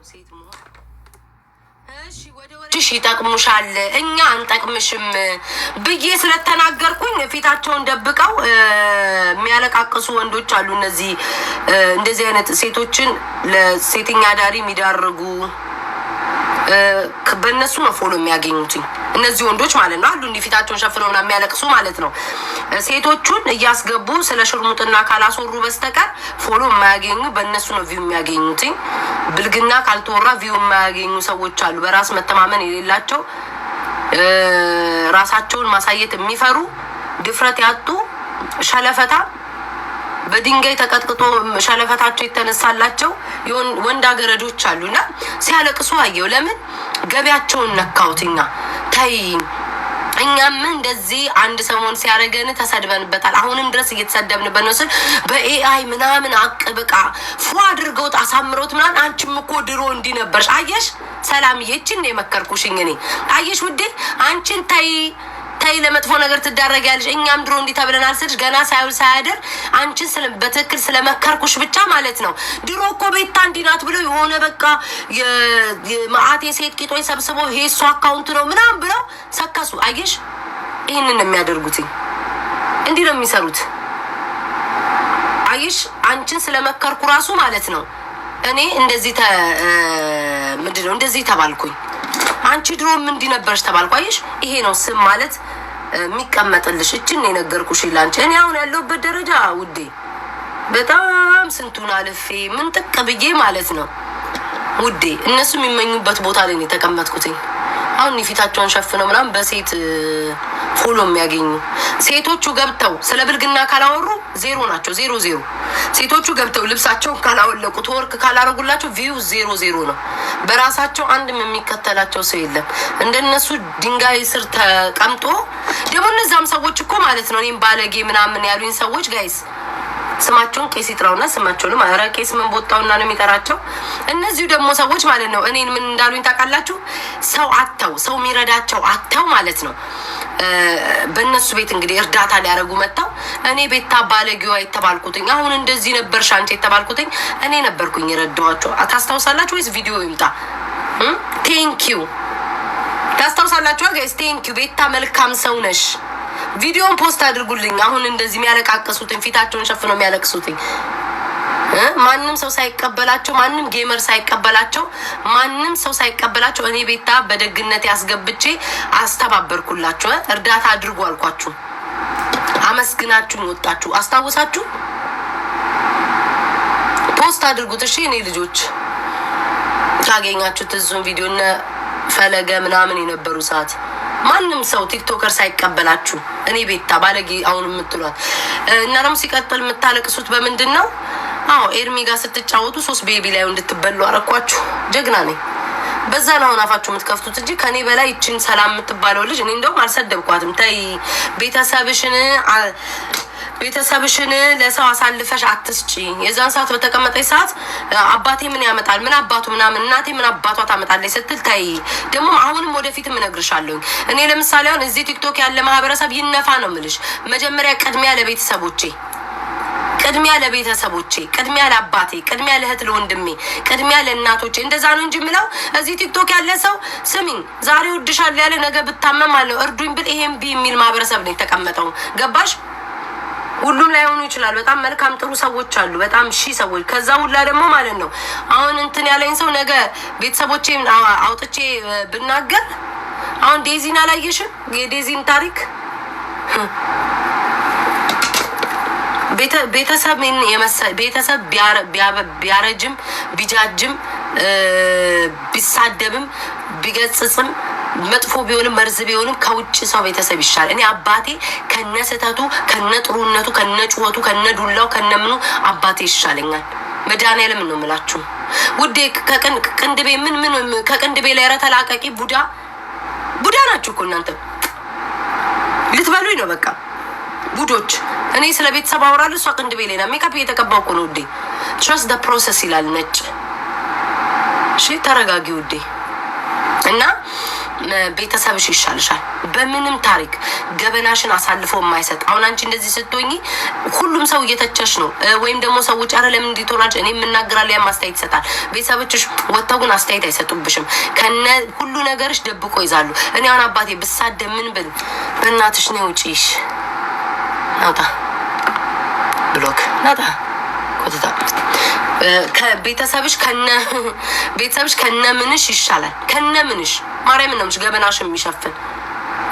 ሴት መሆን። እሺ ወደ ወረሽ ይጠቅሙሻል እኛ አንጠቅምሽም ብዬ ስለተናገርኩኝ ፊታቸውን ደብቀው የሚያለቃቅሱ ወንዶች አሉ። እነዚህ እንደዚህ አይነት ሴቶችን ለሴተኛ ዳሪ የሚዳርጉ በእነሱ ነው ፎሎ የሚያገኙት እነዚህ ወንዶች ማለት ነው። አሉ እንዲህ ፊታቸውን ሸፍነው ምናምን የሚያለቅሱ ማለት ነው። ሴቶቹን እያስገቡ ስለ ሽርሙጥና ካላስወሩ በስተቀር ፎሎ የማያገኙ በእነሱ ነው ቪው የሚያገኙት። ብልግና ካልተወራ ቪው የማያገኙ ሰዎች አሉ። በራስ መተማመን የሌላቸው ራሳቸውን ማሳየት የሚፈሩ ድፍረት ያጡ ሸለፈታ በድንጋይ ተቀጥቅጦ ሸለፈታቸው የተነሳላቸው ወንድ አገረዶች አሉና ሲያለቅሱ አየው። ለምን ገቢያቸውን ነካውትኛ ታይ እኛም እንደዚህ አንድ ሰሞን ሲያረገን ተሰድበንበታል። አሁንም ድረስ እየተሰደብንበት ነው። ስል በኤአይ ምናምን አቅብቃ ፉ አድርገውት አሳምረውት ምናምን አንቺም እኮ ድሮ እንዲህ ነበርሽ። አየሽ ሰላምዬ እቺን ነው የመከርኩሽኝ እኔ። አየሽ ውዴ አንቺን ታይ ለመጥፎ ነገር ትዳረጊያለሽ። እኛም ድሮ እንዲህ ተብለናል ስልሽ ገና ሳይውል ሳያደር አንቺን በትክክል ስለመከርኩሽ ብቻ ማለት ነው። ድሮ እኮ ቤታ እንዲህ ናት ብለው የሆነ በቃ የማአት የሴት ቂጦች ሰብስበው ይሄ እሱ አካውንት ነው ምናምን ብለው ሰከሱ። አየሽ ይህንን ነው የሚያደርጉት። እንዲህ ነው የሚሰሩት። አየሽ አንቺን ስለመከርኩ ራሱ ማለት ነው እኔ እንደዚህ ምንድን ነው እንደዚህ ተባልኩኝ። አንቺ ድሮም እንዲህ ነበርሽ ተባልኩ። አየሽ ይሄ ነው ስም ማለት የሚቀመጥልሽ። እችን ነው የነገርኩሽ ይላንቺ። እኔ አሁን ያለሁበት ደረጃ ውዴ በጣም ስንቱን አልፌ ምን ጥቅ ብዬ ማለት ነው ውዴ እነሱ የሚመኙበት ቦታ ላይ ነው የተቀመጥኩትኝ። አሁን ፊታቸውን ሸፍነው ምናምን በሴት ፎሎ የሚያገኙ ሴቶቹ ገብተው ስለ ብልግና ካላወሩ ዜሮ ናቸው። 0 ሴቶቹ ገብተው ልብሳቸውን ካላወለቁ ተወርክ ካላረጉላቸው ቪው 0 ነው። በራሳቸው አንድም የሚከተላቸው ሰው የለም። እንደነሱ ድንጋይ ስር ተቀምጦ ደግሞ እነዛም ሰዎች እኮ ማለት ነው እኔም ባለጌ ምናምን ያሉኝ ሰዎች ጋይስ ስማቸውን ቄስ ይጥራውና ስማቸውንም አረ ቄስ ምን ቦታውና ነው የሚጠራቸው። እነዚሁ ደግሞ ሰዎች ማለት ነው እኔን ምን እንዳሉኝ ታውቃላችሁ? ሰው አተው ሰው የሚረዳቸው አተው ማለት ነው በእነሱ ቤት እንግዲህ እርዳታ ሊያደርጉ መጥተው እኔ ቤታ ባለጌዋ የተባልኩትኝ አሁን እንደዚህ ነበርሽ አንቺ የተባልኩትኝ እኔ ነበርኩኝ የረዳኋቸው። ታስታውሳላችሁ ወይስ ቪዲዮ ይምጣ? ቴንኪዩ ታስታውሳላችሁ ጋይስ? ቴንኪዩ ቤታ መልካም ሰው ነሽ። ቪዲዮን ፖስት አድርጉልኝ። አሁን እንደዚህ የሚያለቃቅሱትኝ ፊታቸውን ሸፍነው የሚያለቅሱትኝ ማንም ሰው ሳይቀበላቸው ማንም ጌመር ሳይቀበላቸው ማንም ሰው ሳይቀበላቸው እኔ ቤታ በደግነት ያስገብቼ አስተባበርኩላችሁ። እርዳታ አድርጉ አልኳችሁ። አመስግናችሁን ወጣችሁ። አስታውሳችሁ ፖስት አድርጉት እሺ። እኔ ልጆች ካገኛችሁት እዙን ቪዲዮ እና ፈለገ ምናምን የነበሩ ሰዓት ማንም ሰው ቲክቶከር ሳይቀበላችሁ እኔ ቤታ ባለጌ አሁን የምትሏት እና ደግሞ ሲቀጥል የምታለቅሱት በምንድን ነው? አዎ ኤርሚ ጋር ስትጫወቱ 3 ቤቢ ላይ እንድትበሉ አረኳችሁ። ጀግና ነኝ። በዛ ነው አሁን አፋችሁ የምትከፍቱት እንጂ ከኔ በላይ እቺን ሰላም የምትባለው ልጅ እኔ እንደውም አልሰደብኳትም። ተይ ቤተሰብሽን ለሰው አሳልፈሽ አትስጪ። የዛን ሰዓት በተቀመጠች ሰዓት አባቴ ምን ያመጣል ምን አባቱ ምናምን እናቴ ምን አባቷ ታመጣለች ስትል ታይ። ደግሞ አሁንም ወደፊትም እነግርሻለሁ። እኔ ለምሳሌ አሁን እዚህ ቲክቶክ ያለ ማህበረሰብ ይነፋ ነው የምልሽ። መጀመሪያ ቅድሚያ ለቤተሰቦቼ፣ ቅድሚያ ለአባቴ፣ ቅድሚያ ለእህት ለወንድሜ፣ ቅድሚያ ለእናቶቼ። እንደዛ ነው እንጂ የምለው እዚህ ቲክቶክ ያለ ሰው ስሚኝ ዛሬ ወድሻለሁ ያለ ነገ ብታመም አለው እርዱኝ ብል ይሄም ቢ የሚል ማህበረሰብ ነው የተቀመጠው። ገባሽ? ሁሉም ላይ ሆኑ ይችላል። በጣም መልካም ጥሩ ሰዎች አሉ፣ በጣም ሰዎች። ከዛ ሁላ ደግሞ ማለት ነው አሁን እንትን ያለኝ ሰው ነገ ቤተሰቦቼ አውጥቼ ብናገር አሁን ዴዚን አላየሽም? የዴዚን ታሪክ ቤተሰብ ቢያረጅም ቢጃጅም ቢሳደብም ቢገጽጽም መጥፎ ቢሆንም መርዝ ቢሆንም ከውጭ ሰው ቤተሰብ ይሻል። እኔ አባቴ ከነስተቱ ከነጥሩነቱ ከነጩወቱ ከነዱላው ከነምኑ አባቴ ይሻለኛል። መድኃኒዓለም ነው የምላችሁ ውዴ። ከቅንድቤ ምን ከቅንድቤ ላይ ረተላቀቂ ቡዳ ናችሁ እኮ እናንተ። ልትበሉኝ ነው በቃ ቡዶች። እኔ ስለ ቤተሰብ አወራለሁ፣ እሷ ቅንድቤ ላይ ነው ሜካፕ እየተቀባው እኮ ነው ውዴ። ትረስት ዘ ፕሮሰስ ይላል ነጭ። እሺ ተረጋጊ ውዴ። እና ቤተሰብሽ ይሻልሻል። በምንም ታሪክ ገበናሽን አሳልፎ የማይሰጥ አሁን አንቺ እንደዚህ ስትሆኚ ሁሉም ሰው እየተቸሽ ነው፣ ወይም ደግሞ ሰዎች አረ ለምን እንዲህ ትሆናለች እኔ የምናገራለሁ ያም አስተያየት ይሰጣል። ቤተሰቦችሽ ወጥተው ግን አስተያየት አይሰጡብሽም። ከነ ሁሉ ነገርሽ ደብቆ ይዛሉ። እኔ አሁን አባቴ ብሳደብ ምን ብል በእናትሽ ነው ውጪሽ ናውጣ ብሎክ ናታ ኮተታ ከቤተሰብሽ ከነ ምንሽ ይሻላል። ከነ ምንሽ ማርያምን ነው ገበናሽ የሚሸፍን።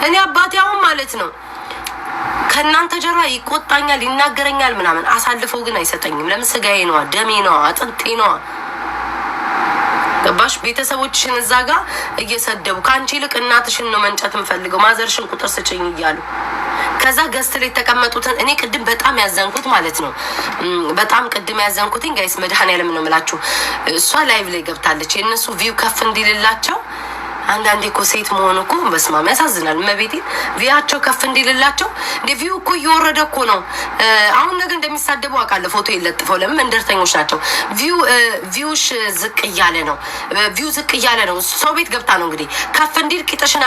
እኔ አባቴ አሁን ማለት ነው ከእናንተ ጀርባ ይቆጣኛል፣ ይናገረኛል ምናምን፣ አሳልፈው ግን አይሰጠኝም። ለምን ስጋዬ ነዋ፣ ደሜ ነዋ፣ አጥንቴ ነዋ። ገባሽ? ቤተሰቦችሽን እዛ ጋር እየሰደቡ ከአንቺ ይልቅ እናትሽን ነው መንጨት የምፈልገው ማዘርሽን ቁጥር ስጭኝ እያሉ ከዛ ገስት ላይ ተቀመጡትን እኔ ቅድም በጣም ያዘንኩት ማለት ነው። በጣም ቅድም ያዘንኩትኝ ጋይስ መድኃኒዓለም ነው የምላችሁ። እሷ ላይቭ ላይ ገብታለች የእነሱ ቪው ከፍ እንዲልላቸው። አንዳንዴ እኮ ሴት መሆን እኮ በስማም ያሳዝናል። መቤቴን ቪያቸው ከፍ እንዲልላቸው እንደ ቪው እኮ እየወረደ እኮ ነው። አሁን ነገር እንደሚሳደቡ አውቃለሁ። ፎቶ የለጥፈው ለምን መንደርተኞች ናቸው። ቪውሽ ዝቅ እያለ ነው። ቪው ዝቅ እያለ ነው። ሰው ቤት ገብታ ነው እንግዲህ ከፍ እንዲል ቂጥሽን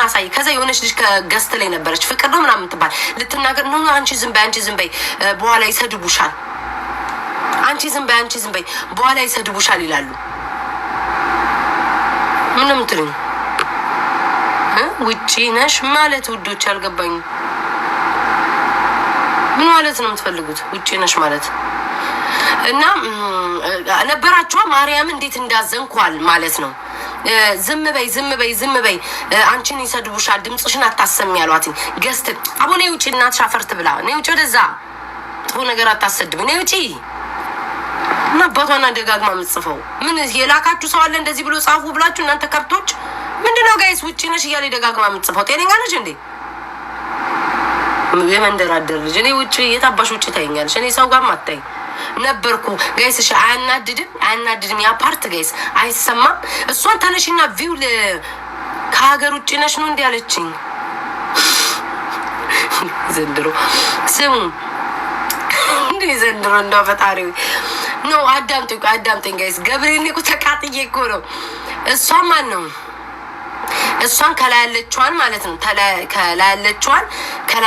አሳይ። ከዛ የሆነች ልጅ ከገስት ላይ ነበረች ፍቅር ነው ምናምን ትባል ልትናገር ነው። አንቺ ዝም በይ በኋላ ይሰድቡሻል። አንቺ ዝም በይ በኋላ ይሰድቡሻል ይላሉ። ምንም ትልኝ ውጪ ነሽ ማለት ውዶች አልገባኝም። ምን ማለት ነው የምትፈልጉት? ውጪ ነሽ ማለት እና ነበራችሁ ማርያም እንዴት እንዳዘንኳል ማለት ነው። ዝም በይ አንቺን ይሰድቡሻል፣ ድምጽሽን አታሰሚ ያሏትኝ ገስት አቦኔ ውጪ እናትሽ አፈርት ብላ እኔ ውጪ ወደዛ ጥሩ ነገር አታሰድብ እኔ ውጪ እና አባቷና ደጋግማ የምትጽፈው ምን የላካችሁ ሰው አለ እንደዚህ ብሎ ጻፉ ብላችሁ እናንተ ከብቶች ምንድነው ጋይስ? ውጪ ነሽ እያለ ደጋግማ የምትጽፈው ጤነኛ ነሽ እንዴ? የመንደራደር ልጅ እኔ ውጪ የታባሽ ውጪ ታይኛለሽ። እኔ ሰው ጋር ማታይ ነበርኩ ጋይስ። እሺ አያናድድም ያ ፓርት ጋይስ አይሰማም። እሷን ተነሽና ቪው ከሀገር ውጪ ነሽ ነው እንዴ ያለችኝ ዘንድሮ ስሙ እንዴ ዘንድሮ እንደው ፈጣሪ ኖ አዳምጠኝ ጋይስ። ገብርኤል እኮ ተቃጥዬ እኮ ነው። እሷን ማን ነው እሷን ከላይ ያለችዋን ማለት ነው። ከላይ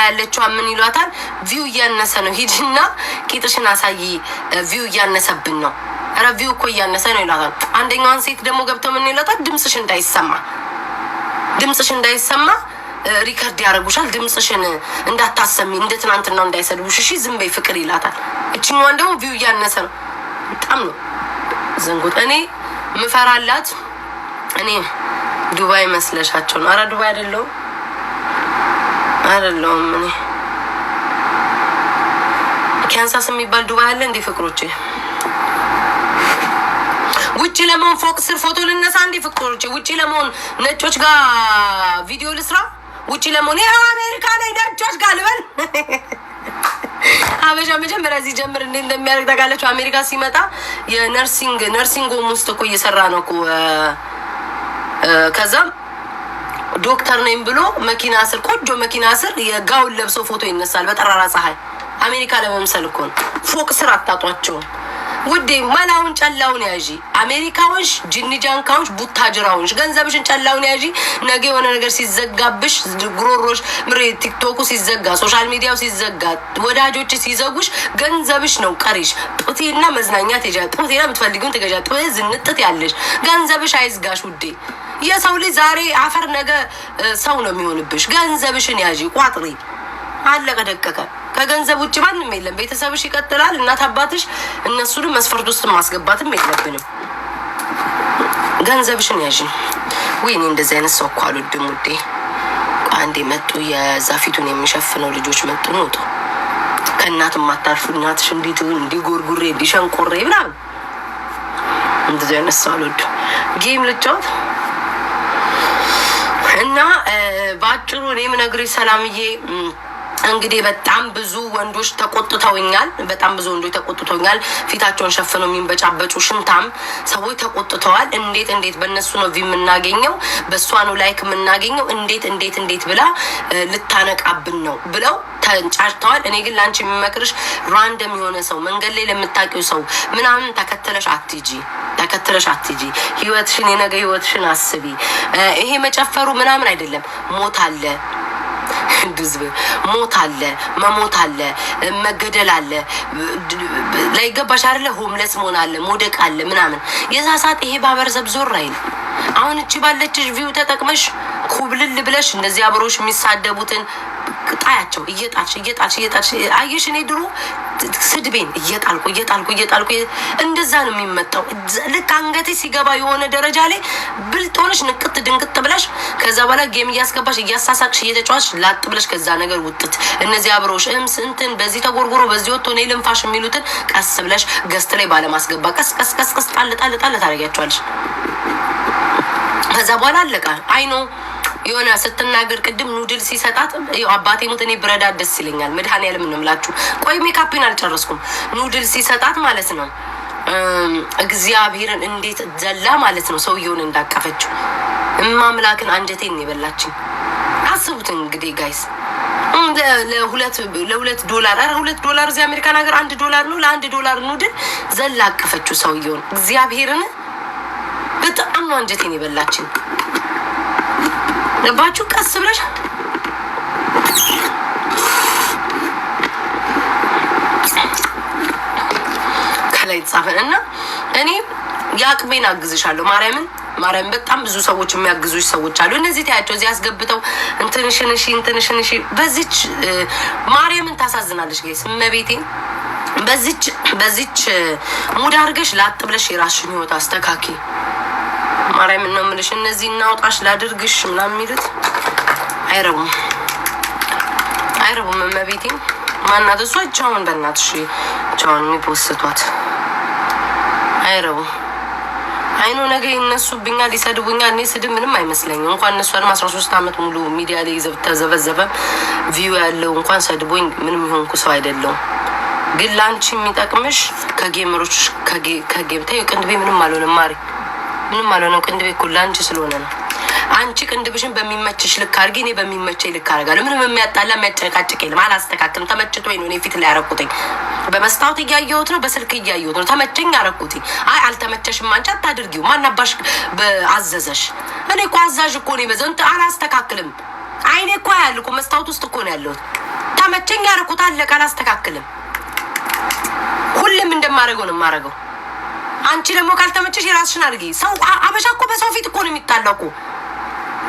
ያለችዋን ምን ይሏታል? ቪው እያነሰ ነው ሂድና ቂጥሽን አሳይ ቪው እያነሰብን ነው። ኧረ ቪው እኮ እያነሰ ነው ይሏታል። አንደኛዋን ሴት ደግሞ ገብተው ምን ይሏታል? ድምፅሽ እንዳይሰማ ሪከርድ ያደርጉሻል። ድምፅሽን እንዳታሰሚ እንደ ትናንትናው እንዳይሰድቡሽ እሺ ዝም በይ ፍቅር ይላታል። እችኛዋን ደግሞ ቪው እያነሰ ነው። በጣም ነው ዘንጉት። እኔ ምፈራላት እኔ ዱባይ መስለሻቸው ነው። ኧረ ዱባይ አይደለሁም እኔ ካንሳስ የሚባል ዱባይ አለ እንዴ ፍቅሮቼ? ውጪ ለመሆን ፎቅ ስር ፎቶ ልነሳ እንዴ ፍቅሮቼ? ውጪ ለመሆን ነጮች ጋር ቪዲዮ ልስራ? ውጪ ለመሆን አሜሪካ ላይ ነጮች ጋር ልበል? አበሻ መጀመሪያ እዚህ ጀምር እንዴ እንደሚያደርግ ታውቃላችሁ። አሜሪካ ሲመጣ የነርሲንግ ሆም ውስጥ እኮ እየሰራ ነው እኮ። ከዛ ዶክተር ነኝ ብሎ መኪና ስር ቆንጆ መኪና ስር የጋውን ለብሶ ፎቶ ይነሳል በጠራራ ፀሐይ። አሜሪካ ለመምሰል እኮ ነው። ፎቅ ስር አታጧቸውም ውዴ። መላውን ጨላውን ያዢ። አሜሪካዎች ጅንጃንካዎች ቡታጅራዎች ገንዘብሽን ጨላውን ያዢ። ነገ የሆነ ነገር ሲዘጋብሽ ጉሮሮሽ ቲክቶኩ ሲዘጋ ሶሻል ሚዲያው ሲዘጋ ወዳጆች ሲዘጉሽ ገንዘብሽ ነው ቀሪሽ። ጡቴና መዝናኛ ትጃ ጡቴና የምትፈልጊውን ትገዣ ጡቴ ዝንጥት ያለሽ ገንዘብሽ አይዝጋሽ ውዴ። የሰው ልጅ ዛሬ አፈር ነገ ሰው ነው የሚሆንብሽ። ገንዘብሽን ያዢ ቋጥሪ። አለቀ ደቀቀ። ከገንዘብ ውጭ ማንም የለም። ቤተሰብሽ ይቀጥላል። እናት አባትሽ እነሱንም መስፈርት ውስጥ ማስገባትም የለብንም። ገንዘብሽን ያዢ። ወይኔ እንደዚህ አይነት ሰው እኮ አልወድም ውዴ። አንዴ መጡ የዛ ፊቱን የሚሸፍነው ልጆች መጡ ነው ከእናት ማታርፉ እናትሽ እንዲጎርጉሬ እንዲሸንቆሬ ምናምን እንደዚህ አይነት ሰው አልወድም። ጌም ልጫወት እና በአጭሩ እኔ የምነግርሽ ሰላምዬ እንግዲህ በጣም ብዙ ወንዶች ተቆጥተውኛል። ፊታቸውን ሸፍነው የሚንበጫበጩ ሽንታም ሰዎች ተቆጥተዋል። እንዴት በእነሱ ነው የምናገኘው፣ በእሷ ነው ላይክ የምናገኘው፣ እንዴት ብላ ልታነቃብን ነው ብለው ተንጫጭተዋል። እኔ ግን ለአንቺ የሚመክርሽ ራንደም የሆነ ሰው መንገድ ላይ ለምታውቂው ሰው ምናምን ተከተለሽ አትጂ። ተከትለሽ አትጂ። ህይወትሽን የነገ ህይወትሽን አስቢ። ይሄ መጨፈሩ ምናምን አይደለም። ሞት አለ፣ ሞት አለ፣ መሞት አለ፣ መገደል አለ። ላይገባሽ አይደለ? ሆምለስ መሆን አለ፣ መውደቅ አለ ምናምን። የዛ ሰዓት ይሄ ማህበረሰብ ዞር አይል። አሁን እቺ ባለችሽ ቪው ተጠቅመሽ ኩብልል ብለሽ እንደዚህ አብሮሽ የሚሳደቡትን ጣያቸው እየጣልሽ አየሽ። እኔ ድሮ ስድቤን እየጣልኩ እንደዛ ነው የሚመጣው። ልክ አንገቴ ሲገባ የሆነ ደረጃ ላይ ብልጥ ሆነሽ ንቅጥ ድንቅጥ ብለሽ ከዛ በኋላ ጌም እያስገባሽ እያሳሳቅሽ እየተጫዋች ላጥ ብለሽ ከዛ ነገር ውጥት። እነዚህ አብሮሽ እንትን በዚህ ተጎርጎሮ በዚህ ወጥቶ እኔ ልንፋሽ የሚሉትን ቀስ ብለሽ ገስት ላይ ባለማስገባ ቀስ ጣል ታደርጊያቸዋለሽ። ከዛ በኋላ አለቃ አይኖ የሆነ ስትናገር ቅድም ኑድል ሲሰጣት አባቴ ሙት እኔ ብረዳት ደስ ይለኛል። መድኃኒዓለም ነው የምላችሁ። ቆይ ሜካፒን አልጨረስኩም። ኑድል ሲሰጣት ማለት ነው እግዚአብሔርን እንዴት ዘላ ማለት ነው ሰውየውን እንዳቀፈችው እማምላክን አንጀቴን የበላችኝ። አስቡት እንግዲህ ጋይስ ለሁለት ዶላር $2 እዚህ አሜሪካን ሀገር $1 ነው። $1 ኑድል ዘላ አቀፈችው ሰውየውን። እግዚአብሔርን በጣም ነው አንጀቴን የበላችኝ። ለባችሁ ቀስ ብለሽ ከላይ ጻፈን እና እኔ ያቅሜን አግዝሻለሁ። ማርያምን በጣም ብዙ ሰዎች የሚያግዙሽ ሰዎች አሉ። እነዚህ ታያቸው እዚህ ያስገብተው እንትንሽንሽ በዚች ማርያምን ታሳዝናለሽ ጋይስ። መቤቴን በዚች ሙድ አድርገሽ ላጥ ብለሽ የራስሽን ህይወት አስተካኪ። ማርያም ነው የምልሽ። እነዚህ እናውጣሽ ላድርግሽ ምናምን የሚሉት አይረቡም። መቤቴ ማናት እሷ? ቻውን በእናትሽ ቻውን የሚፖስቷት አይረቡም። አይኖ ነገ ይነሱብኛል፣ ይሰድቡኛል። እኔ ስድብ ምንም አይመስለኝም። እንኳን እነሱ 13 ዓመት ሙሉ ሚዲያ ላይ ተዘበዘበ ቪው ያለው እንኳን ሰድቦኝ ምንም የሆንኩ ሰው አይደለሁም። ግን ለአንቺ የሚጠቅምሽ ከጌመሮች ከጌም ተይው። ቅንድቤ ምንም አልሆነም ማሪ፣ ምንም አልሆነም። ቅንድቤ እኮ ለአንቺ ስለሆነ ነው። አንቺ ቅንድብሽን በሚመችሽ ልክ አድርጊ፣ እኔ በሚመቸኝ ልክ አደርጋለሁ። ምንም የሚያጣላ የሚያጨቃጭቅ የለም። አላስተካክልም። ተመችቶኝ ነው እኔ ፊት ላይ ያረኩትኝ። በመስታወት እያየሁት ነው፣ በስልክ እያየሁት ነው። ተመቸኝ ያረኩትኝ። አይ አልተመቸሽም አንቺ አታድርጊው። ማናባሽ አዘዘሽ? እኔ እኮ አዛዥ እኮ ነው። በዘንት አላስተካክልም። አይኔ እኮ ያልኩ መስታወት ውስጥ እኮ ነው ያለሁት። ተመቸኝ ያረኩት አለቀ። አላስተካክልም። ሁሌም እንደማደርገው ነው የማደርገው። አንቺ ደግሞ ካልተመቸሽ የራስሽን አድርጊ። ሰው አበሻ እኮ በሰው ፊት እኮ ነው የሚጣላው እኮ።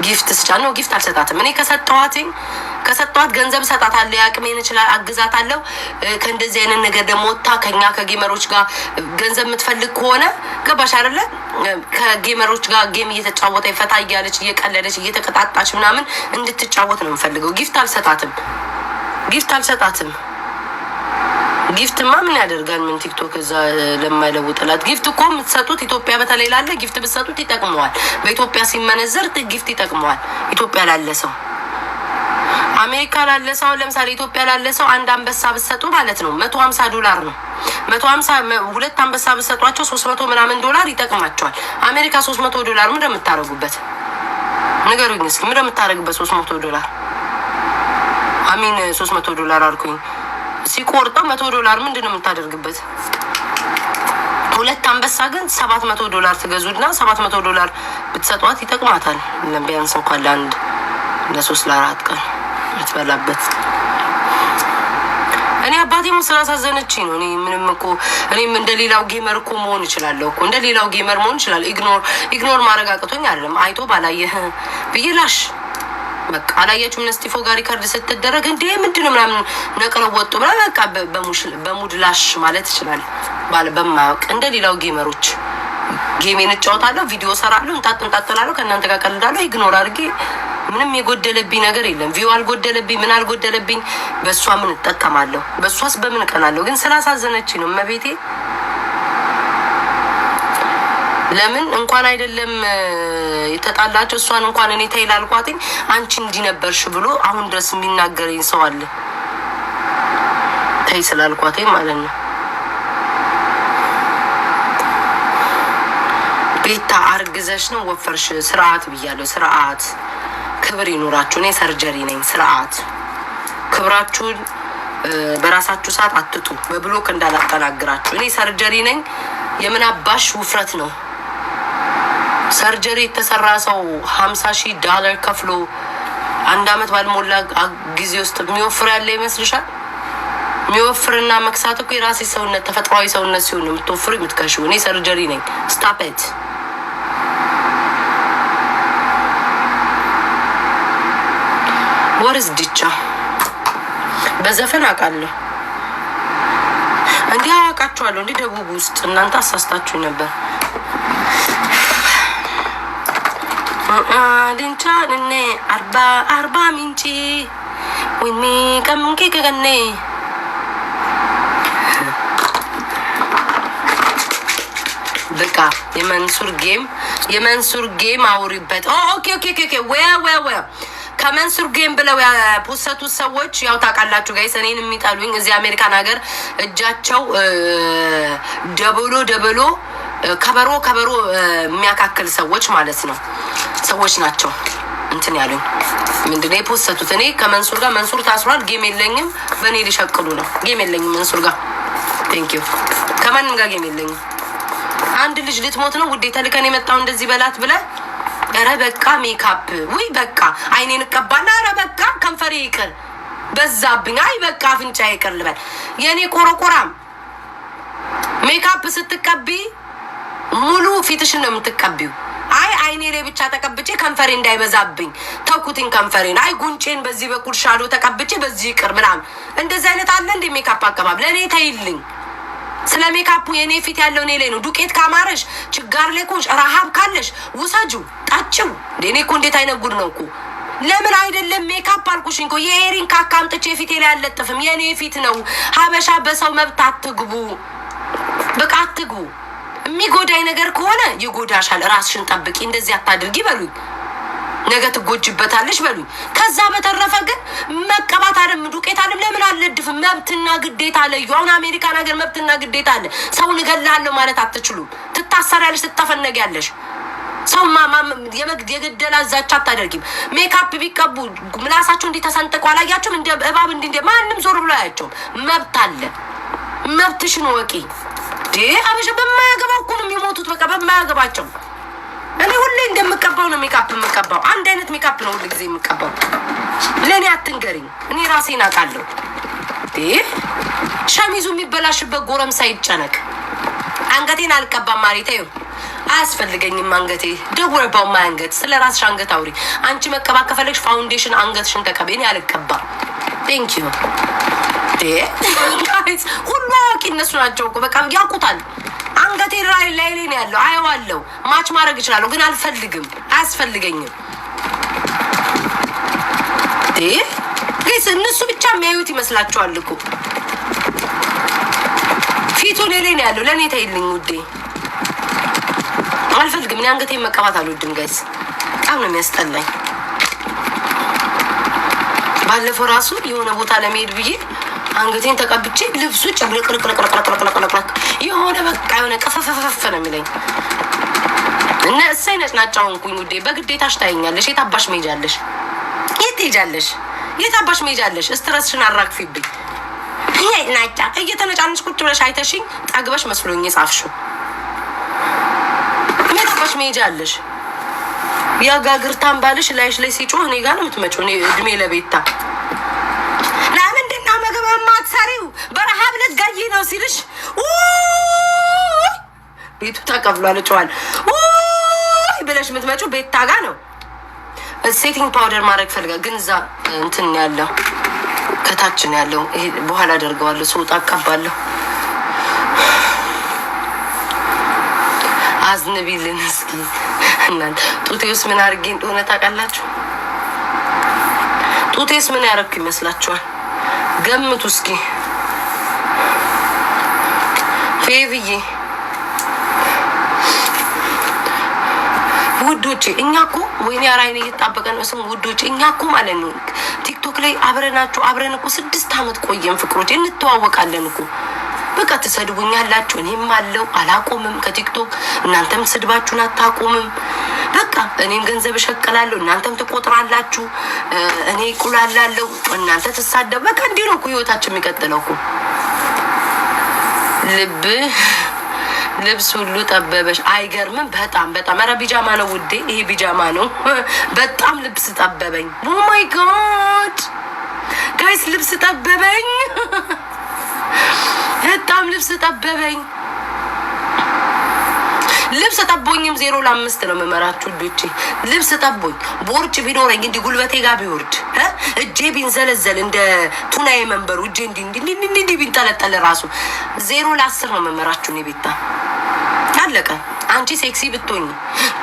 ጊፍት ስጫ ነው ጊፍት አልሰጣትም። እኔ ከሰጠኋት ገንዘብ እሰጣታለሁ፣ ያቅሜን ይችላል አግዛታለሁ። ከእንደዚህ አይነት ነገር ደግሞ ወጥታ ከኛ ከጌመሮች ጋር ገንዘብ የምትፈልግ ከሆነ ገባሽ አይደለ? ከጌመሮች ጋር ጌም እየተጫወተ ፈታ እያለች እየቀለለች እየተቀጣጣች ምናምን እንድትጫወት ነው የምፈልገው። ጊፍት አልሰጣትም። ጊፍትማ ምን ያደርጋል? ምን ቲክቶክ እዛ ለማይለውጥላት ጊፍት እኮ የምትሰጡት ኢትዮጵያ በተለይ ላለ ጊፍት ብትሰጡት ይጠቅመዋል። በኢትዮጵያ ሲመነዘር ጊፍት ይጠቅመዋል። ኢትዮጵያ ላለ ሰው አሜሪካ ላለ ሰው ለምሳሌ ኢትዮጵያ ላለ ሰው አንድ አንበሳ ብትሰጡ ማለት ነው $150 ነው። 150 ሁለት አንበሳ ብትሰጧቸው $300 ምናምን ይጠቅማቸዋል። አሜሪካ $300 ምን እንደምታረጉበት ንገሩኝ እስኪ። ምን እንደምታረጉበት $300 አሚን $300 አልኩኝ። ሲቆርጠው $100 ምንድን ነው የምታደርግበት? ሁለት አንበሳ ግን $700 ትገዙና $700 ብትሰጧት ይጠቅማታል። ቢያንስ እንኳን ለአንድ ለ3 ለ4 ቀን ብትበላበት። እኔ አባቴም ስላሳዘነችኝ ነው። እኔ ምንም እኮ እኔም እንደሌላው ጌመር እኮ መሆን እችላለሁ እኮ እንደሌላው ጌመር መሆን እችላለሁ። ኢግኖር ማድረግ አቅቶኝ አይደለም። አይቶ ባላየህ ብይላሽ በቃ አላያችሁም? ነስቲፎ ጋር ሪከርድ ስትደረግ እንዴ ምንድነው ምናምን ነቅለው ወጡ ብላ በቃ በሙድ ላሽ ማለት ይችላል። በማያውቅ እንደ ሌላው ጌመሮች ጌሜን እጫወታለሁ፣ ቪዲዮ ሰራለሁ፣ እንጣጥላለሁ፣ ከእናንተ ጋር ቀልዳለሁ። ኢግኖር አድርጌ ምንም የጎደለብኝ ነገር የለም። ቪው አልጎደለብኝ፣ ምን አልጎደለብኝ። በእሷ ምን እጠቀማለሁ? በእሷስ በምን እቀናለሁ? ግን ስላሳዘነችኝ ነው እመቤቴ። ለምን እንኳን አይደለም የተጣላቸው እሷን እንኳን እኔ ተይ ላልኳትኝ አንቺ እንዲህ ነበርሽ ብሎ አሁን ድረስ የሚናገረኝ ሰው አለ። ተይ ስላልኳትኝ ማለት ነው። ቤታ አርግዘሽ ነው ወፈርሽ? ስርዓት ብያለሁ። ስርዓት ክብር ይኖራችሁ። እኔ ሰርጀሪ ነኝ። ስርዓት ክብራችሁን በራሳችሁ ሰዓት አትጡ። በብሎክ እንዳላጠናግራችሁ። እኔ ሰርጀሪ ነኝ። የምን አባሽ ውፍረት ነው? ሰርጀሪ የተሰራ ሰው $50,000 ከፍሎ 1 አመት ባልሞላ ጊዜ ውስጥ የሚወፍር ያለ ይመስልሻል? የሚወፍርና መክሳት እኮ የራሴ ሰውነት ተፈጥሯዊ ሰውነት ሲሆን ነው የምትወፍሩ የምትከሽው። እኔ ሰርጀሪ ነኝ። ስታፕ ኢት። ወርዝ ዲቻ በዘፈን አውቃለሁ። እንዲህ አውቃችኋለሁ። እንዲህ ደቡብ ውስጥ እናንተ አሳስታችሁ ነበር። ድንቻንኔ አርባ ሚንጪ ወይኔ ቀምቄ ከገኔ በቃ የመንሱር ጌም አውሪበት። ኦኬ ወይ ከመንሱር ጌም ብለው ያፖሰቱት ሰዎች ያው ታውቃላችሁ ጋይስ፣ እኔን የሚጠሉኝ እዚህ አሜሪካን ሀገር እጃቸው ደበሎ ከበሮ የሚያካክል ሰዎች ማለት ነው። ሰዎች ናቸው እንትን ያሉኝ። ምንድነው የፖሰቱት? እኔ ከመንሱር ጋር መንሱር ታስሯል፣ ጌም የለኝም፣ በእኔ ሊሸቅሉ ነው። ጌም የለኝም መንሱር ጋር ቴንክ ዩ። ከማንም ጋር ጌም የለኝም። አንድ ልጅ ልትሞት ነው ውዴ ተልከን የመጣው እንደዚህ በላት ብለ ኧረ በቃ ሜካፕ ወይ በቃ አይኔን እቀባና ኧረ በቃ ከንፈሬ ይቅር በዛብኝ፣ አይ በቃ አፍንጫ ይቅር ልበል። የኔ ቆረቆራም ሜካፕ ስትቀቢ ሙሉ ፊትሽን ነው የምትቀቢው። አይ አይኔ ላይ ብቻ ተቀብጬ ከንፈሬ እንዳይበዛብኝ ተኩቲን ከንፈሬን፣ አይ ጉንጬን በዚህ በኩል ሻዶ ተቀብጬ በዚህ ይቅር ምናምን እንደዚህ አይነት አለ እንደ ሜካፕ አቀባብ ለእኔ ተይልኝ። ስለ ሜካፑ የኔ ፊት ያለው እኔ ላይ ነው። ዱቄት ካማረሽ ችጋር ላይ ኮሽ ረሃብ ካለሽ ውሰጁ ጣጭው። እኔ እኮ እንዴት አይነት ጉድ ነው እኮ። ለምን አይደለም ሜካፕ አልኩሽኝ እኮ የኤሪን ካካምጥቼ ፊቴ ላይ አልለጥፍም። የኔ ፊት ነው። ሀበሻ በሰው መብት አትግቡ፣ በቃ አትግቡ። የሚጎዳኝ ነገር ከሆነ ይጎዳሻል፣ ራስሽን ጠብቂ፣ እንደዚህ አታድርጊ በሉኝ። ነገ ትጎጅበታለሽ በሉኝ። ከዛ በተረፈ ግን መቀባት አለም ዱቄት አለም ለምን አልለድፍም? መብትና ግዴታ ለዩ። አሁን አሜሪካን ሀገር መብትና ግዴታ አለ። ሰውን እገላለሁ ማለት አትችሉም። ትታሰሪያለሽ፣ ትተፈነጊያለሽ። ሰው የገደላ ዛቻ አታደርጊም። ሜካፕ ቢቀቡ ምላሳቸው እንዲህ ተሰንጥቀው አላያቸውም? እንደ እባብ እንዲህ ማንም ዞር ብሎ አያቸውም። መብት አለ። መብትሽን ወቂ። አበሻ በማያገባው እኮ ነው የሚሞቱት። በቃ በማያገባቸው። እኔ ሁሌ እንደምቀባው ነው ሜካፕ የምቀባው። አንድ አይነት ሜካፕ ነው ሁሉ ጊዜ የምቀባው። ለእኔ አትንገሪኝ፣ እኔ ራሴን አውቃለሁ። ሸሚዙ የሚበላሽበት ጎረምሳ ይጨነቅ። አንገቴን አልቀባም ማሪታ። ይኸው አያስፈልገኝም አንገቴ። ደውረባው ማያንገት ስለ ራስሽ አንገት አውሪ። አንቺ መቀባት ከፈለግሽ ፋውንዴሽን አንገትሽን ተቀቢ። እኔ አልቀባም። ቴንክ ዩ። ሁሉ አዋቂ እነሱ ናቸው እኮ በቃ ያውቁታል። አንገቴ ላይ ነው ያለው፣ አየዋለሁ። ማች ማድረግ እችላለሁ፣ ግን አልፈልግም፣ አያስፈልገኝም። እነሱ ብቻ የሚያዩት ይመስላችኋል እኮ። ፊቱ ላይ ነው ያለው። ለእኔ ተይልኝ ውዴ፣ አልፈልግም። እኔ አንገቴን መቀባት አልወድም ጋይስ፣ በጣም ነው የሚያስጠላኝ። ባለፈው ራሱ የሆነ ቦታ ለመሄድ ብዬ አንገቴን ተቀብቼ ልብሱ ጭብልቅልቅልቅልቅልቅልቅልቅ የሆነ በቃ የሆነ ቀፈፈፈፈ ነው የሚለኝ። እና እሰይ ነጭናጫ ሆንኩኝ ውዴ። በግዴታሽ ታይኛለሽ። የት አባሽ መሄጃለሽ? የት ሄጃለሽ? የት አባሽ መሄጃለሽ? ስትረስሽን አራግፊብኝ። ናጫ እየተነጫነሽ ቁጭ ብለሽ አይተሽኝ ጠግበሽ መስሎኝ የጻፍሽው። የት አባሽ መሄጃለሽ? የጋግርታን ባልሽ ላይሽ ላይ ሲጮህ እኔ ጋር ነው የምትመጪው። እኔ እድሜ ለቤታ ማትሰሪው በረሃብ ልትገይ ነው ሲልሽ ቤቱ ተቀብሏል ጨዋል ብለሽ የምትመጪው ቤታ ጋ ነው። ሴቲንግ ፓውደር ማድረግ ፈልጋ ግን እዛ እንትን ያለው ከታችን ያለው ይሄ በኋላ አደርገዋለሁ። ስወጣ አቀባለሁ። አዝንቢልን እስኪ እናንተ። ጡቴውስ ምን አድርጌ እንደሆነ ታውቃላችሁ? ጡቴስ ምን ያደረኩ ይመስላችኋል? ገምቱ እስኪ። ፌቪዬ ውዶቼ፣ እኛ እኮ ወይኔ አራይኔ እየተጣበቀ ነው ስም ውዶቼ፣ እኛ እኮ ማለት ነው ቲክቶክ ላይ አብረን እኮ 6 አመት ቆየን ፍቅሮቼ፣ እንተዋወቃለን እኮ። በቃ ትሰድቡኛላችሁ፣ እኔም አለው አላቆምም ከቲክቶክ። እናንተም ስድባችሁን አታቆምም። በቃ እኔም ገንዘብ እሸቅላለሁ፣ እናንተም ትቆጥራላችሁ። እኔ ቁላላለሁ፣ እናንተ ትሳደቡ። በቃ እንዲህ ነው እኮ ህይወታችን የሚቀጥለው እኮ። ልብስ ሁሉ ጠበበሽ። አይገርምም? በጣም በጣም። ኧረ ቢጃማ ነው ውዴ፣ ይሄ ቢጃማ ነው። በጣም ልብስ ጠበበኝ። ኦ ማይ ጋድ ጋይስ ልብስ ጠበበኝ። በጣም ልብስ ጠበበኝ። ልብስ ጠቦኝም 0-5 ነው መመራችሁ ልጆቼ። ልብስ ጠቦኝ ቦርጭ ቢኖረኝ እንዲህ ጉልበቴ ጋር ቢወርድ እጄ ቢንዘለዘል እንደ ቱናዬ መንበሩ እጄ እንዲህ ቢንጠለጠል ራሱ 0-10 ነው መመራችሁ። እኔ ቤታ አለቀ። አንቺ ሴክሲ ብትሆኝ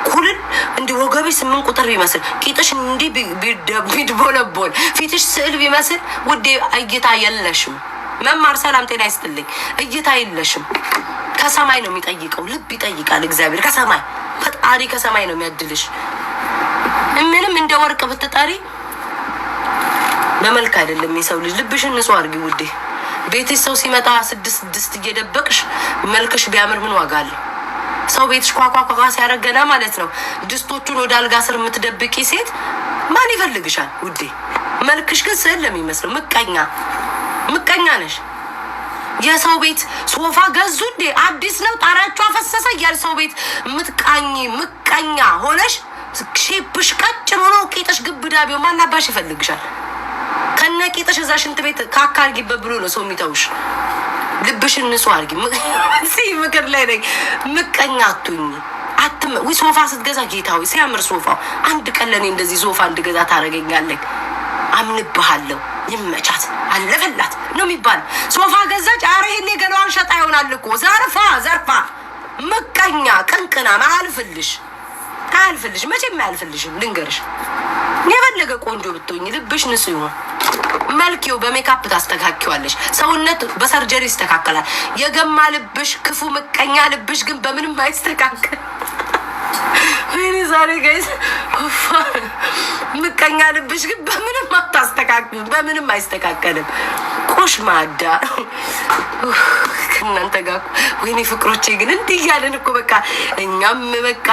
ኩልን እንዲህ ወገብሽ 8 ቁጥር ቢመስል ቂጥሽ እንዲህ ቢድቦለቦል ፊትሽ ስዕል ቢመስል ውዴ እይታ የለሽም። መማር ሰላም ጤና ይስጥልኝ። እይታ የለሽም። ከሰማይ ነው የሚጠይቀው። ልብ ይጠይቃል እግዚአብሔር ከሰማይ ፈጣሪ ከሰማይ ነው የሚያድልሽ። ምንም እንደ ወርቅ ብትጠሪ በመልክ አይደለም የሰው ልጅ። ልብሽን ንጹህ አድርጊ ውዴ። ቤትሽ ሰው ሲመጣ 6 እየደበቅሽ መልክሽ ቢያምር ምን ዋጋ አለው? ሰው ቤትሽ ኳኳኳ ሲያረገና ማለት ነው ድስቶቹን ወደ አልጋ ስር የምትደብቂ ሴት ማን ይፈልግሻል ውዴ? መልክሽ ግን ስዕል ለሚመስለው ምቀኛ ነሽ። የሰው ቤት ሶፋ ገዙ እንዴ አዲስ ነው ጣራቸው አፈሰሰ እያል ሰው ቤት ምቀኛ ሆነሽ ሼፕሽ ቀጭን ሆኖ ቂጥሽ ግብዳ ቢሆን ማናባሽ ይፈልግሻል? ከነ ቂጥሽ እዛ ሽንት ቤት ካካርጊበት ብሎ ነው ሰው የሚተውሽ። ልብሽን ንጹህ አድርጊ። ምክር ላይ ነኝ። ምቀኛ አትሁኝ። ሶፋ ስትገዛ ጌታዊ ሲያምር ሶፋው አንድ ቀን ለኔ እንደዚህ ሶፋ እንድገዛ ታደርገኛለህ? አምንብሃለሁ። ይመቻት አለፈላት ነው የሚባል። ሶፋ ገዛች። ኧረ ይሄኔ ገለዋን ሸጣ ይሆናል እኮ ዘርፋ ምቀኛ ቅንቅና አያልፍልሽ መቼም አያልፍልሽም። ልንገርሽ የፈለገ ቆንጆ ብትሆኝ ልብሽ ንጹህ ይሆን። መልኪው በሜካፕ ታስተካክዋለሽ። ሰውነት በሰርጀሪ ይስተካከላል። የገማ ልብሽ ክፉ ምቀኛ ልብሽ ግን በምንም አይስተካከል። ወይኔ ዛሬ ጋይስ ምቀኛ ልብሽ ግን በምንም አታስተካክሉ፣ በምንም አይስተካከልም። ቆሽ ማዳ ከእናንተ ጋር ወይኔ ፍቅሮቼ ግን እንዲህ እያለን እኮ በቃ እኛም በቃ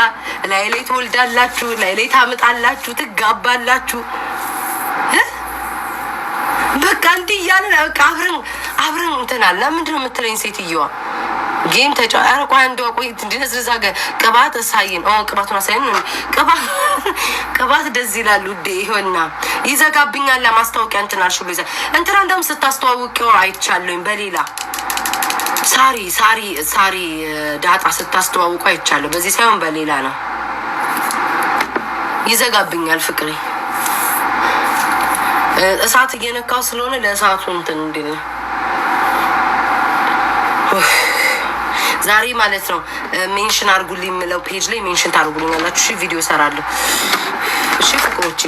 ላይ ትወልዳላችሁ፣ ላይ ታምጣላችሁ፣ ትጋባላችሁ። በቃ እንዲህ እያለን በቃ አብረን እንትናልና ምንድነው የምትለኝ ሴትዮዋ? ጌም ተጫዋረ ቋንዶ ቆይ እንደነዝዛ ቅባት ሳይን ቅባቱን ሳይን ቅባት ደስ ይላል ውዴ። ይሆንና ይዘጋብኛል። ለማስታወቂያ እንትን አልሽ ብሎ እንትና እንደውም ስታስተዋውቂው አይቻለሁኝ። በሌላ ሳሪ ዳጣ ስታስተዋውቁ አይቻለሁ። በዚህ ሳይሆን በሌላ ነው። ይዘጋብኛል ፍቅሬ። እሳት እየነካው ስለሆነ ለእሳቱ እንትን እንዴ ዛሬ ማለት ነው። ሜንሽን አርጉልኝ የምለው ፔጅ ላይ ሜንሽን ታርጉልኛላችሁ። እሺ ቪዲዮ ሰራለሁ። እሺ ፍቅሮቼ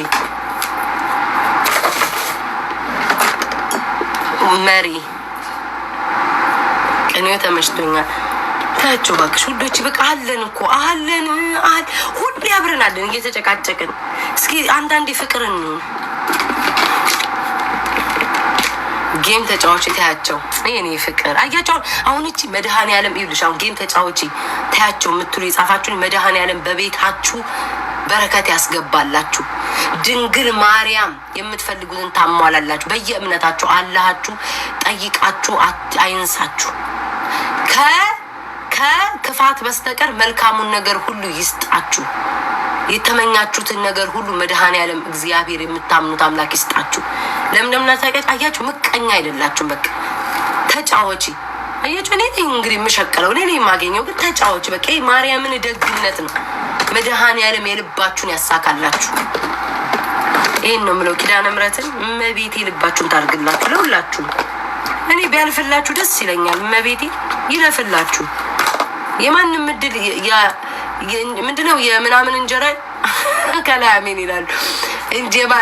መሪ ቅኔው ተመችቶኛል። ታችሁ ባክሽ ውዶች በቃ አለን እኮ ሁሌ አብረን አለን እየተጨቃጨቅን። እስኪ አንዳንዴ ፍቅርን ጌም ተጫዋች ታያቸው። እኔ ፍቅር አያቸው። አሁን እቺ መድኃኔዓለም ይልሽ አሁን ጌም ተጫዋች ታያቸው የምትሉ የጻፋችሁን መድኃኔዓለም በቤታችሁ በረከት ያስገባላችሁ። ድንግል ማርያም የምትፈልጉትን ታሟላላችሁ። በየእምነታችሁ አላሃችሁ ጠይቃችሁ አይንሳችሁ። ከክፋት በስተቀር መልካሙን ነገር ሁሉ ይስጣችሁ። የተመኛችሁትን ነገር ሁሉ መድኃኔዓለም እግዚአብሔር የምታምኑት አምላክ ይስጣችሁ። ለምንድነው ታውቃላችሁ? ምቀኛ አይደላችሁም። በቃ ተጫዋች አያችሁ። እኔ እንግዲህ የምሸቀለው እኔ የማገኘው ግን ተጫዋች በቃ ማርያምን ደግነት ነው። መድኃኔዓለም የልባችሁን ያሳካላችሁ። ይሄን ነው የምለው። ኪዳነ ምሕረትን እመቤቴ ልባችሁን ታርግላችሁ ለሁላችሁ። እኔ ቢያልፍላችሁ ደስ ይለኛል። እመቤቴ ይለፍላችሁ። የማንም ምድል ምንድነው የምናምን እንጀራ ከላይ አሜን ይላሉ እንጀባ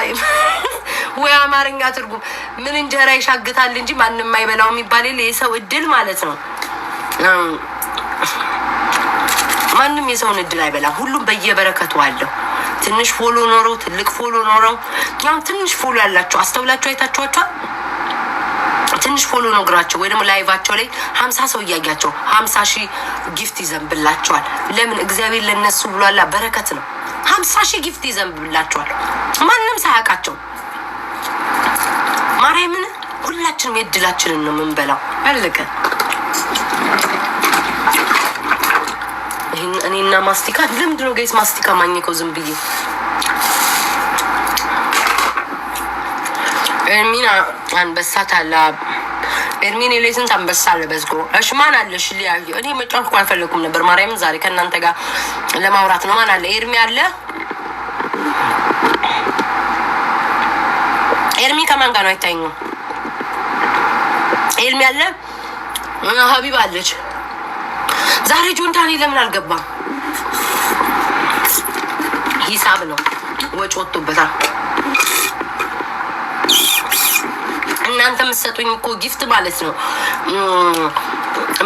ወይ አማርኛ ትርጉም ምን እንጀራ ይሻግታል እንጂ ማንንም አይበላው የሚባል የሰው እድል ማለት ነው። ማንም የሰውን እድል አይበላም። ሁሉም በየበረከቱ አለው። ትንሽ ፎሎ ኖረው ትልቅ ፎሎ ኖረው ያው ትንሽ ፎሎ ያላችሁ አስተውላችሁ አይታችኋቸዋል። ትንሽ ፎሎ ነው ግራቸው ወይ ደግሞ ላይቫቸው ላይ 50 ሰው እያያቸው 50,000 ጊፍት ይዘንብላቸዋል። ለምን? እግዚአብሔር ለነሱ ብሏላ በረከት ነው። 50,000 ጊፍት ይዘንብላቸዋል ማንም ሳያውቃቸው። ማርያምን ሁላችንም የድላችንን ነው የምንበላው። አለቀ። እና ማስቲካ ለምንድን ነው ጋይስ ማስቲካ ማኘከው ዝም ብዬ? ኤርሚና አንበሳ ታላ ኤርሚን ሌስንት አንበሳ አለ በዝጎ እሺ ማን አለሽ ሊያዩ እኔ መጫወት አልፈለኩም ነበር ማርያምን ዛሬ ከእናንተ ጋር ለማውራት ነው። ማን አለ? ኤርሚ አለ። ኤርሚ ከማን ጋር ነው አይታየኝም? ኤርሚ አለ። ሀቢባ አለች። ዛሬ ጆንታኒ ለምን አልገባም? ሂሳብ ነው ወጭ ወጥቶበታል። እናንተ የምትሰጡኝ እኮ ጊፍት ማለት ነው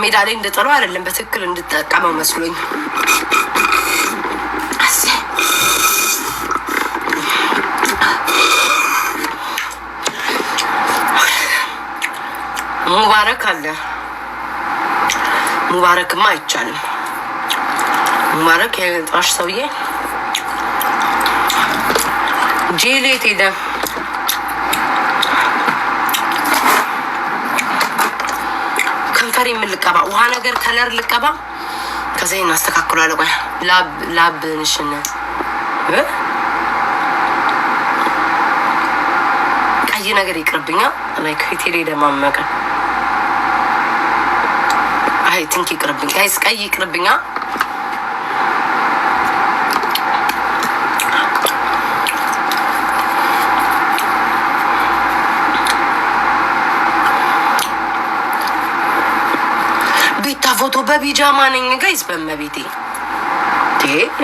ሜዳ ላይ እንደጠራው አይደለም በትክክል እንድጠቀመው መስሎኝ። ሙባረክ አለ። ሙባረክማ አይቻልም። ሙባረክ የጣሽ ሰውዬ ጄሌት ሄደ። ከንፈር የምልቀባ ውሃ ነገር ከለር ልቀባ ከዛ እናስተካክሏል። ቆይ ላብ ንሽነ ቀይ ነገር ይቅርብኛ። ላይክ ፊቴ ደማመቀ። አይ ቲንክ ይቅርብኝ ጋይስ፣ ቀይ ይቅርብኛ። ቤታ ፎቶ በቢጃማ ነኝ ጋይስ፣ በመቤቴ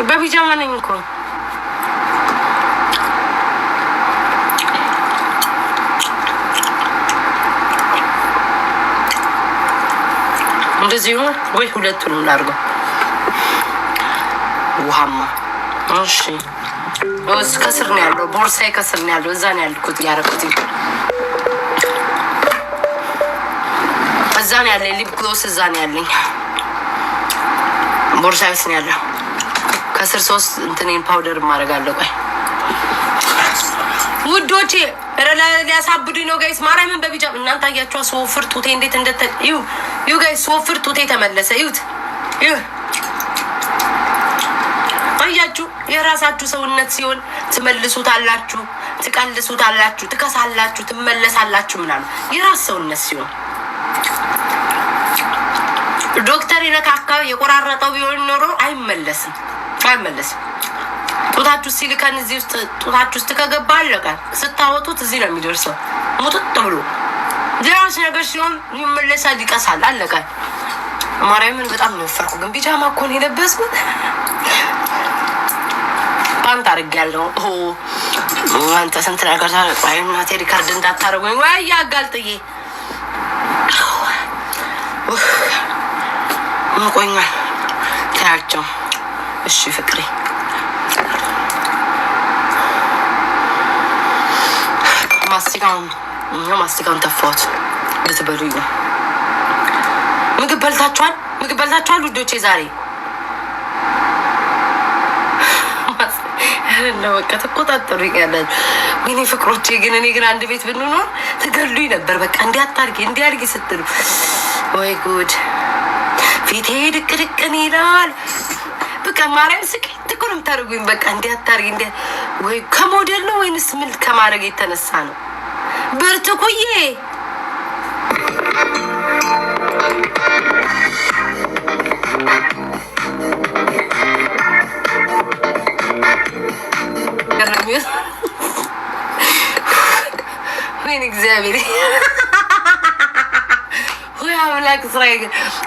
በቢጃማ ነኝ እኮ። እንደዚህ ሆነ ወይ ሁለቱንም ላድርገው። ውሃማ እሺ፣ ከስር ነው ያለው ቦርሳዬ፣ ከስር ነው ያለው። እዛ ነው ያልኩት ያረኩት፣ እዛ ነው ያለኝ። ሊፕ ግሎስ እዛ ነው ያለኝ። ቦርሳዬ ውስጥ ነው ያለው። ከስር ሶስት እንትኔን ፓውደር ማድረጋለሁ። ቆይ ውዶቼ ሊያሳብዱኝ ነው ጋይስ። ማርያምን በቢጃም እናንተ አያችኋ? ሶፍር ጡቴ እንዴት እንደተ ዩ ጋይስ፣ ሶፍር ጡቴ ተመለሰ። ይሁት አያችሁ? የራሳችሁ ሰውነት ሲሆን ትመልሱታላችሁ፣ ትቀልሱታላችሁ፣ ትከሳላችሁ፣ ትመለሳላችሁ ምናምን። የራስ ሰውነት ሲሆን ዶክተር የነካካው የቆራረጠው ቢሆን ኖሮ አይመለስም። ጡታችሁ ሲልከን እዚህ ውስጥ ጡታችሁ ውስጥ ከገባ አለቀ። ስታወጡት እዚህ ነው የሚደርሰው ሙጥጥ ብሎ። ሌላስ ነገር ሲሆን ይመለሳል፣ ይቀሳል፣ አለቀ። ማርያምን በጣም ነው የወፈርኩ። ግን ቢጃማ እኮ ነው የለበስኩት። ፓንት አድርጌያለሁ። አንተ ስንት ነገር ታውቃለህ። እናቴ ሪካርድ እንዳታረጉኝ ወይ አጋልጥዬ ቆኛል። ታያቸው እሺ ፍቅሬ። ማስቲካውን ተፋሁት ልትበሉኝ ነው። ምግብ በልታችኋል ውዶቼ? ዛሬ ነው በቃ ተቆጣጠሩ ይቀላል። ወይኔ ፍቅሮቼ ግን እኔ ግን አንድ ቤት ብንኖር ትገሉኝ ነበር። በቃ እንዲያርጊ ስትሉ ወይ ጉድ። ፊቴ ድቅድቅን ይላል። በቃ ማርያም ስቅት እኮ ነው የምታደርጉኝ። በቃ እንዲያታርጊ ወይ ከሞዴል ነው ወይንስ ምን ከማድረግ የተነሳ ነው? ብርቱኩዬ ወይኔ እግዚአብሔር ወይ አምላክ ስራዬ።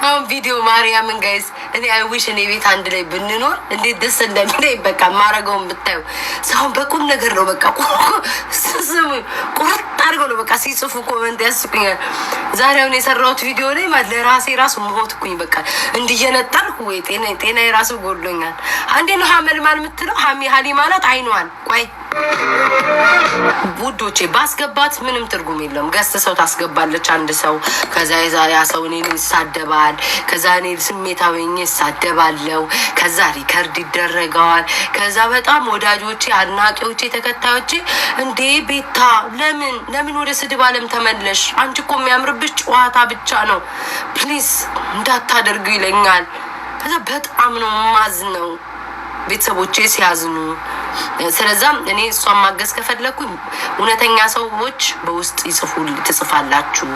አሁን ቪዲዮ ማርያምን ጋይስ እኔ አይዊሽ እኔ ቤት አንድ ላይ ብንኖር እንዴት ደስ እንደሚለኝ በቃ ማረገውን ብታዩ። ሰውን በቁም ነገር ነው በቃ ስሙ ቁርጥ አድርገው ነው በቃ ሲጽፉ ኮመንት ያስቁኛል። ዛሬ አሁን የሰራሁት ቪዲዮ ላይ ማለት ለራሴ ራሱ ሞትኩኝ በቃ እንዲየነጠልኩ። ወይ ጤና የራሱ ጎድሎኛል። አንዴ ነው ሀመልማል የምትለው ሀሊ ማለት አይኗን ቆይ ውዶቼ ባስገባት ምንም ትርጉም የለውም። ገስት ሰው ታስገባለች አንድ ሰው፣ ከዛ ያ ሰው እኔን ይሳደባል፣ ከዛ እኔ ስሜታዊ ይሳደባለው፣ ከዛ ሪከርድ ይደረገዋል። ከዛ በጣም ወዳጆቼ፣ አድናቂዎቼ፣ ተከታዮቼ እንዴ ቤታ ለምን ወደ ስድብ አለም ተመለሽ? አንቺ እኮ የሚያምርብሽ ጨዋታ ብቻ ነው፣ ፕሊዝ እንዳታደርጉ ይለኛል። ከዛ በጣም ነው ማዝነው ቤተሰቦቼ ሲያዝኑ። ስለዛ እኔ እሷን ማገዝ ከፈለኩኝ እውነተኛ ሰዎች በውስጥ ትጽፋላችሁ፣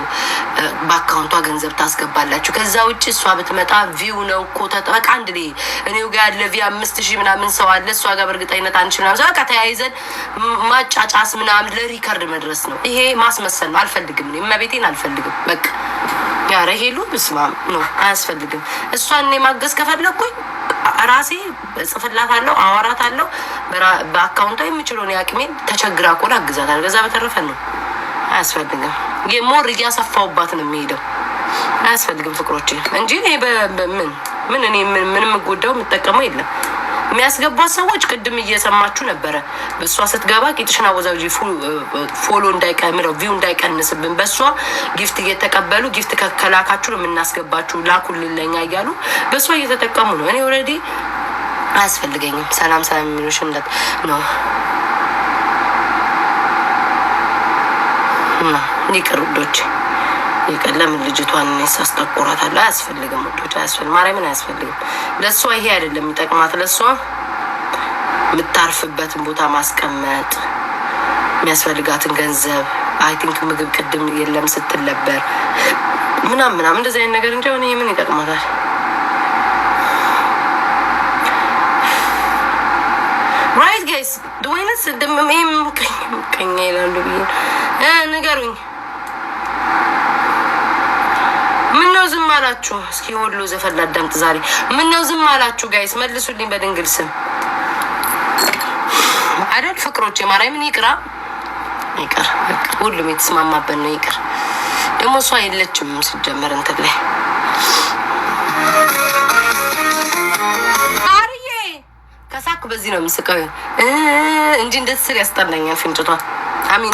በአካውንቷ ገንዘብ ታስገባላችሁ። ከዛ ውጭ እሷ ብትመጣ ቪው ነው እኮ በቃ አንድ ላይ እኔው ጋር ያለ ቪው 5000 ምናምን ሰው አለ። እሷ ጋር በእርግጠኝነት አንቺ ምናምን ሰው በቃ ተያይዘን ማጫጫስ ምናምን ለሪከርድ መድረስ ነው። ይሄ ማስመሰል ነው። አልፈልግም። እኔ እመቤቴን አልፈልግም። በቃ ያረ ሄሉ ብስማም ነው አያስፈልግም። እሷን እኔ ማገዝ ከፈለኩኝ ራሴ ጽፍላታለሁ፣ አወራታለሁ። በአካውንቷ የምችለውን ያቅሜን ተቸግራ ኮላ አግዛታለሁ። ከዛ በተረፈ ነው አያስፈልግም። የሞር እያሰፋውባት ነው የሚሄደው። አያስፈልግም ፍቅሮቼ እንጂ እኔ ምንም ጎዳው የምጠቀመው የለም። የሚያስገቧት ሰዎች ቅድም እየሰማችሁ ነበረ። በእሷ ስትገባ ቂጥሽን አወዛውጂ ፎሎ እንዳይቀምረው ቪው እንዳይቀንስብን በእሷ ጊፍት እየተቀበሉ ጊፍት ከከላካችሁ ነው የምናስገባችሁ ላኩልለኛ እያሉ በእሷ እየተጠቀሙ ነው። እኔ ኦልሬዲ አያስፈልገኝም። ሰላም የሚሉሽ እንደት ነው ይቅር ውዶች፣ ይቅር። ለምን ልጅቷን እኔስ አስጠቆራታለሁ? አያስፈልግም ውዶች፣ አያስፈልግም። ማርያምን አያስፈልግም። ለእሷ ይሄ አይደለም የሚጠቅማት። ለእሷ የምታርፍበትን ቦታ ማስቀመጥ፣ የሚያስፈልጋትን ገንዘብ አይ ቲንክ ምግብ ቅድም የለም ስትል ነበር ምናምን እንደዚህ አይነት ነገር እንጂ ሆነ ምን ይጠቅማታል? ራይት ጋይስ ድወይነስ ደምም ከኛ ይላሉ ብዬ ንገሩኝ። ምነው ዝም አላችሁ? እስኪ ወሎ ዘፈን ላዳምጥ ዛሬ። ምነው ዝም አላችሁ ጋይስ? መልሱልኝ በድንግል ስም አይደል ፍቅሮቼ። ማርያምን ይቅር ሁሉም የተስማማበት ነው። ይቅር ደግሞ እሷ የለችም ሲጀመር እንትን ላይ አርዬ ከሳኩ በዚህ ነው የምስቀው እንጂ እንደዚህ ስል ያስጠላኛል ፍንጭቷ። አሚን